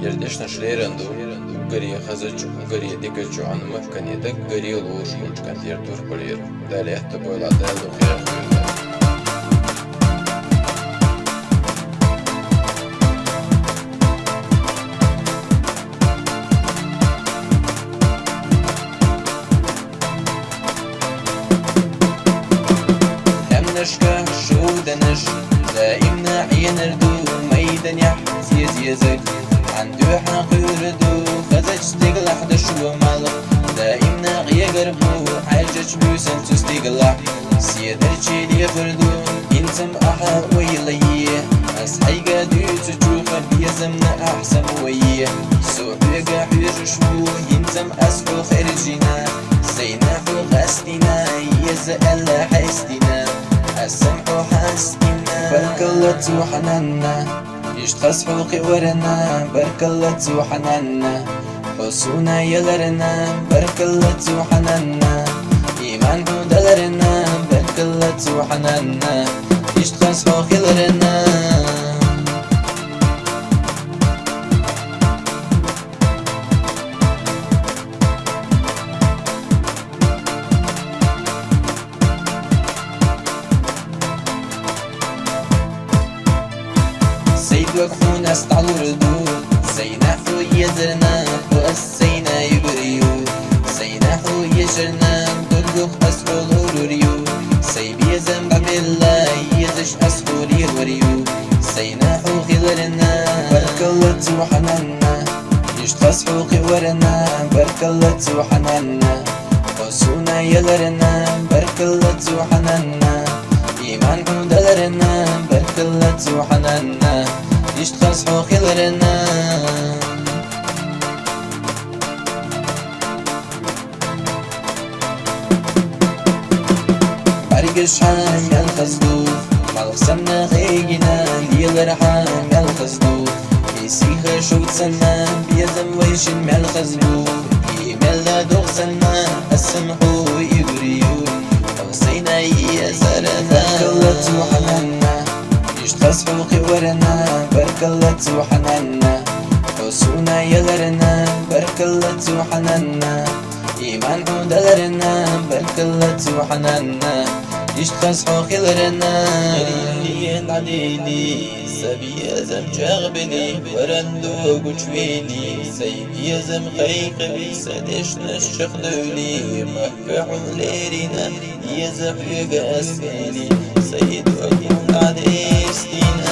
يردش نشريرندو قري خزج قري ديكج عن مكان يدك قري لوش كان يردور قرير دالي احتبوا العدال وخير خير نشكا شو دنش دائما عين ردو ميدان يحسيز يزك عنده حقير ردو خزج استقلح دشو مالك دائما غيا قربو حاجج بوسن تستقلح سيدر تشيلي فردو ينتم أحا ويليه أسحي قادو تشوف بيزمنا أحسن ويه سوحي قاحير شبو ينتم أسحو خارجنا سيناحو غاستنا يزأل حيستنا السمح حاسكنا بارك الله وحننا يشتخص حوقي ورنا بارك الله وحننا حسونا يلرنا بارك الله وحننا إيمان دلرنا بارك الله وحننا يشتخص حوقي لرنا سيد وقفون استعلو ردود سيناحو يزرنا وأسينا يبريو سيناحو يجرنا دلوخ أسفل روريو سيبي زنب بالله يزش أسفل يوريو سيناحو غلرنا بارك الله وحننا يشتخص حوقي ورنا بارك الله وحننا حسونا يلرنا بارك الله وحننا إيمان دلرنا بارك الله وحننا يشتخص حوقي لرنا برقش حام الخزدوف مالخسنا غيقنا ليلر حام الخزدوف يسيخ شوت سنا بيزم ويشن مالخزدوف يملا دوغ سنا السمحو يبريو وصينا يزرنا بارك الله وحننا يشتخص حوقي ورنا بارك الله وحننا حسونا يلرنا بارك الله وحننا إيمان دلرنا بارك الله وحننا يشتخص حوقي لرنا ليلين عديلي سبي يزم جاغبلي ورندو قجويلي سيد يزم خيقبي سدش نشخ دولي مكحو ليرنا يزم يقاسيلي سيد وقون عديستينا